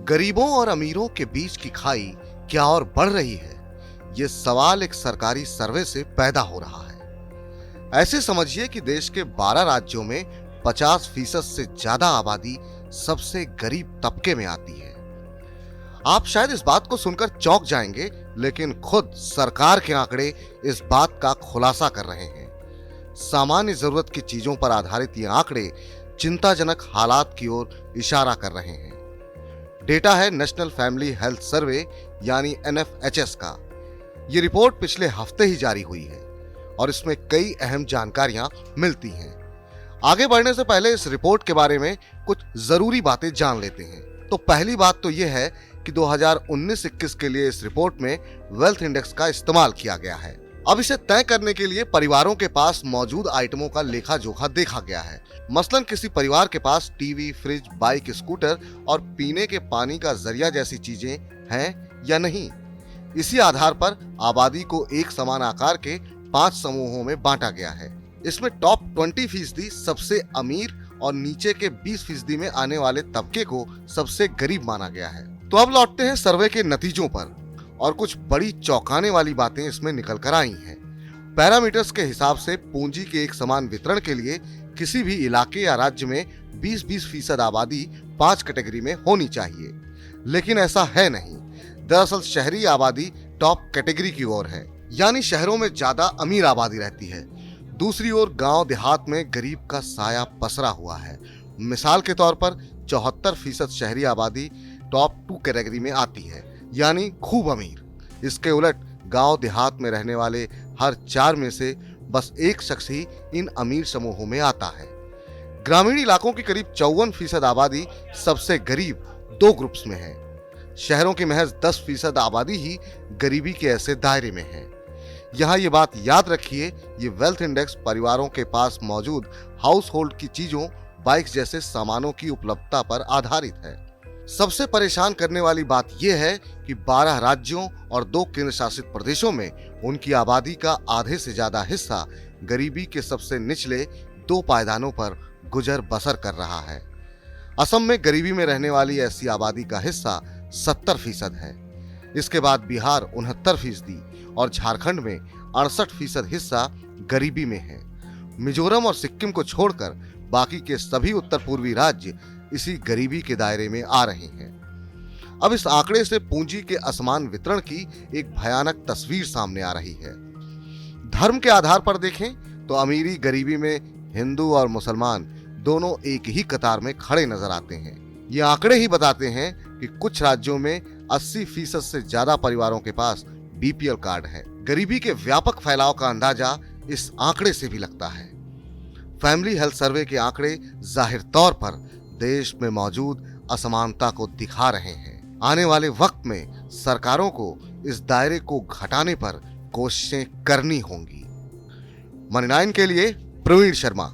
गरीबों और अमीरों के बीच की खाई क्या और बढ़ रही है? ये सवाल एक सरकारी सर्वे से पैदा हो रहा है। ऐसे समझिए कि देश के 12 राज्यों में 50% से ज्यादा आबादी सबसे गरीब तबके में आती है। आप शायद इस बात को सुनकर चौंक जाएंगे, लेकिन खुद सरकार के आंकड़े इस बात का खुलासा कर रहे हैं। सामान्य जरूरत की चीजों पर आधारित ये आंकड़े चिंताजनक हालात की ओर इशारा कर रहे हैं। डेटा है नेशनल फैमिली हेल्थ सर्वे यानी NFHS का। ये रिपोर्ट पिछले हफ्ते ही जारी हुई है और इसमें कई अहम जानकारियां मिलती हैं। आगे बढ़ने से पहले इस रिपोर्ट के बारे में कुछ जरूरी बातें जान लेते हैं। तो पहली बात तो यह है कि 2019-21 के लिए इस रिपोर्ट में वेल्थ इंडेक्स का इस्तेमाल किया गया है। अब इसे तय करने के लिए परिवारों के पास मौजूद आइटमों का लेखा जोखा देखा गया है। मसलन किसी परिवार के पास टीवी, फ्रिज, बाइक, स्कूटर और पीने के पानी का जरिया जैसी चीजें हैं या नहीं। इसी आधार पर आबादी को एक समान आकार के 5 समूहों में बांटा गया है। इसमें टॉप 20% सबसे अमीर और नीचे के 20% में आने वाले तबके को सबसे गरीब माना गया है। तो अब लौटते हैं सर्वे के नतीजों पर, और कुछ बड़ी चौंकाने वाली बातें इसमें निकल कर आई हैं। पैरामीटर्स के हिसाब से पूंजी के एक समान वितरण के लिए किसी भी इलाके या राज्य में 20% आबादी 5 कैटेगरी में होनी चाहिए, लेकिन ऐसा है नहीं। दरअसल शहरी आबादी टॉप कैटेगरी की ओर है, यानी शहरों में ज्यादा अमीर आबादी रहती है। दूसरी ओर गांव देहात में गरीब का साया पसरा हुआ है। मिसाल के तौर पर 74% शहरी आबादी टॉप 2 कैटेगरी में आती है, यानी खूब अमीर। इसके उलट गांव देहात में रहने वाले हर 4 में से बस एक शख्स ही इन अमीर समूहों में आता है। ग्रामीण इलाकों की करीब 54% आबादी सबसे गरीब 2 ग्रुप्स में है। शहरों की महज 10% आबादी ही गरीबी के ऐसे दायरे में है। यहाँ ये बात याद रखिए, ये वेल्थ इंडेक्स परिवारों के पास मौजूद हाउस होल्ड की चीजों, बाइक्स जैसे सामानों की उपलब्धता पर आधारित है। सबसे परेशान करने वाली बात यह है कि 12 राज्यों और 2 केंद्र शासित प्रदेशों में उनकी आबादी का आधे से ज्यादा हिस्सा गरीबी के सबसे निचले 2 पायदानों पर गुजर बसर कर रहा है। असम में गरीबी में रहने वाली ऐसी आबादी का हिस्सा 70% है। इसके बाद बिहार 69% और झारखंड में 68% हिस्सा गरीबी में है। मिजोरम और सिक्किम को छोड़कर बाकी के सभी उत्तर पूर्वी राज्य इसी गरीबी के दायरे में आ रहे हैं। अब इस आंकड़े से पूंजी के असमान वितरण की एक भयानक तस्वीर सामने आ रही है। धर्म के आधार पर देखें तो अमीरी गरीबी में हिंदू और मुसलमान दोनों एक ही कतार में खड़े नजर आते हैं। ये आंकड़े ही बताते हैं कि कुछ राज्यों में 80% से ज्यादा परिवारों के पास BPL कार्ड है। गरीबी के व्यापक फैलाव का अंदाजा इस आंकड़े से भी लगता है। फैमिली हेल्थ सर्वे के आंकड़े जाहिर तौर पर देश में मौजूद असमानता को दिखा रहे हैं। आने वाले वक्त में सरकारों को इस दायरे को घटाने पर कोशिशें करनी होंगी। मनी 9 के लिए प्रवीण शर्मा।